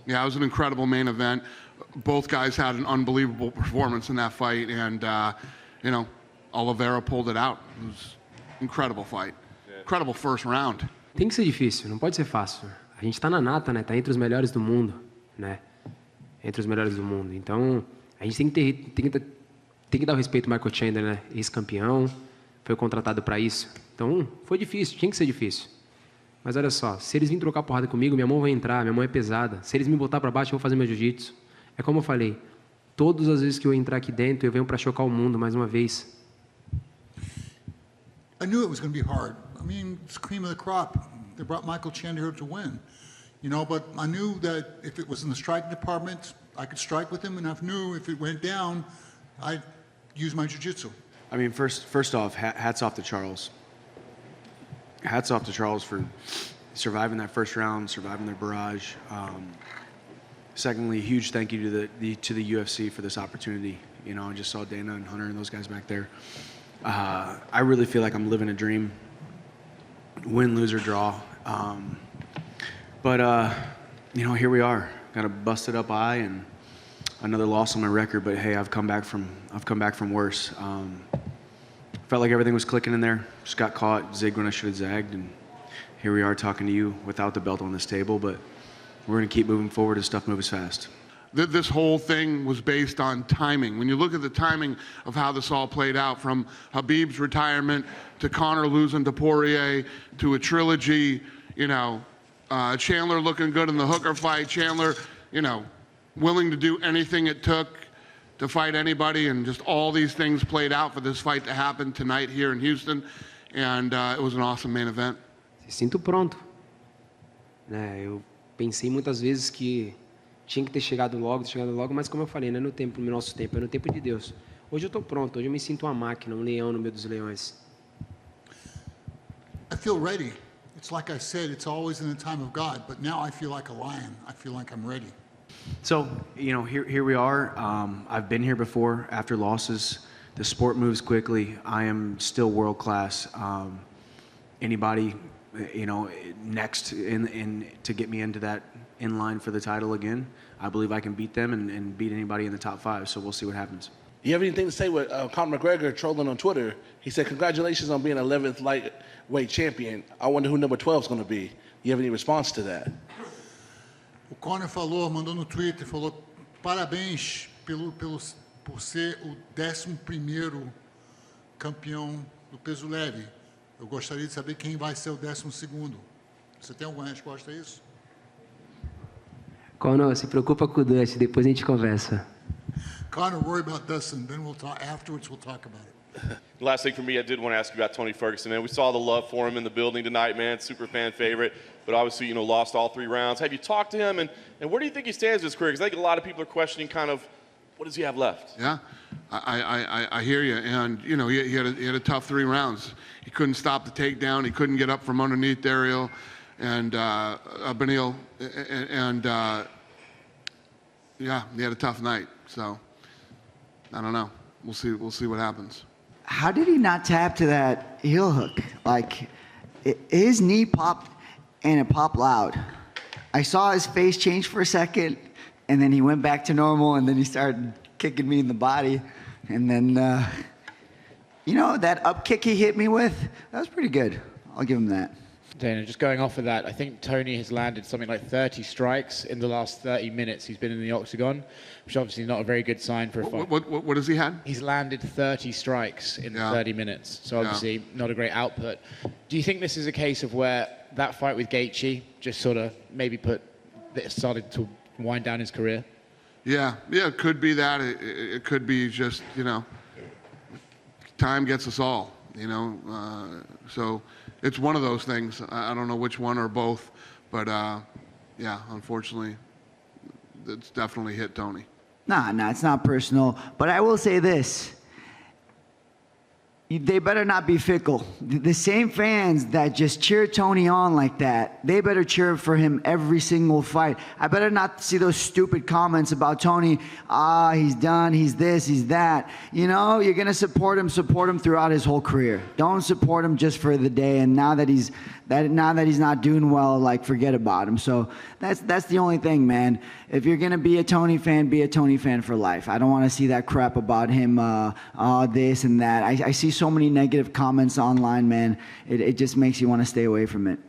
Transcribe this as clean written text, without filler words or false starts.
Yeah, it was an incredible main event. Both guys had an unbelievable performance in that fight, and you know, Olivera pulled it out. It was an incredible fight. Incredible first round. Tem que ser difícil, não pode ser fácil. A gente tá na nata, né? Tá entre os melhores do mundo, né? Entre os melhores do mundo. Então, a gente tem que dar o respeito ao Michael Chandler, né? Ex-campeão, foi contratado para isso. Então, foi difícil, tinha que ser difícil. Mas olha só, se eles virem trocar porrada comigo, minha mão vai entrar, minha mão é pesada. Se eles me botar para baixo, eu vou fazer meu jiu-jitsu. É como eu falei, todas as vezes que eu entrar aqui dentro, eu venho para chocar o mundo mais uma vez. I knew it was going to be hard. I mean, it's cream of the crop. They brought Michael Chandler here to win, you know. But I knew that if it was in the striking department, I could strike with him, and I knew if it went down, I'd use my jiu-jitsu. I mean, first off, hats off to Charles. Hats off to Charles for surviving that first round, surviving their barrage. Secondly, huge thank you to the UFC for this opportunity. You know, I just saw Dana and Hunter and those guys back there. I really feel like I'm living a dream. Win, lose, or draw. But you know, here we are. Got a busted up eye and another loss on my record. But hey, I've come back from worse. Felt like everything was clicking in there. Just got caught, zigged when I should have zagged, and here we are talking to you without the belt on this table. But we're going to keep moving forward as stuff moves fast. This whole thing was based on timing. When you look at the timing of how this all played out, from Khabib's retirement to Conor losing to Poirier to a trilogy, you know, Chandler looking good in the Hooker fight, Chandler, you know, willing to do anything it took to fight anybody, and just all these things played out for this fight to happen tonight here in Houston, and it was an awesome main event. Me sinto pronto. Né, eu pensei muitas vezes que tinha que ter chegado logo, mas como eu falei, não é no nosso tempo, é no tempo de Deus. Hoje eu estou pronto, hoje eu me sinto uma máquina, um leão no meio dos leões. I feel ready. It's like I said, it's always in the time of God, but now I feel like a lion. I feel like I'm ready. So, you know, here we are. I've been here before after losses. The sport moves quickly. I am still world class. Anybody, you know, next in to get me into that in line for the title again, I believe I can beat them and beat anybody in the top 5. So we'll see what happens. You have anything to say with Conor McGregor trolling on Twitter? He said, "Congratulations on being 11th lightweight champion. I wonder who number 12 is going to be." You have any response to that? O Conor falou, mandou no Twitter, falou: "Parabéns por ser o 11º campeão do peso leve. Eu gostaria de saber quem vai ser o 12º." Você tem alguma resposta a isso? Conor, se preocupa com o Dustin, depois a gente conversa. Conor, worry about Dustin, then we'll talk afterwards. We'll talk about it. Last thing for me, I did want to ask you about Tony Ferguson, man. We saw the love for him in the building tonight, man. Super fan favorite, but obviously, you know, lost all 3 rounds. Have you talked to him, and where do you think he stands in his career? Because I think a lot of people are questioning kind of, what does he have left? Yeah, I hear you, and you know, he had a tough 3 rounds. He couldn't stop the takedown. He couldn't get up from underneath Dariush and Beneil, and yeah, he had a tough night. So I don't know. We'll see what happens. How did he not tap to that heel hook? Like, his knee popped, and it popped loud. I saw his face change for a second, and then he went back to normal, and then he started kicking me in the body. And then, you know, that up kick he hit me with, that was pretty good. I'll give him that. Dana, just going off of that, I think Tony has landed something like 30 strikes in the last 30 minutes he's been in the octagon, which is obviously not a very good sign for a fight. What has he had? He's landed 30 strikts in 30 minutes, so obviously not a great output. Do you think this is a case of where that fight with Gaethje just sort of maybe started to wind down his career? Yeah, it could be that. It could be just, you know, time gets us all, you know. So it's one of those things. I don't know which one or both, but yeah, unfortunately, it's definitely hit Tony. Nah, it's not personal. But I will say this. They better not be fickle. The same fans that just cheer Tony on like that, they better cheer for him every single fight. I better not see those stupid comments about Tony, he's done, he's this, he's that. You know, you're going to support him throughout his whole career. Don't support him just for the day. And now that he's That now that he's not doing well, like forget about him. So that's the only thing, man. If you're gonna be a Tony fan, be a Tony fan for life. I don't want to see that crap about him, this and that. I see so many negative comments online, man. It just makes you want to stay away from it.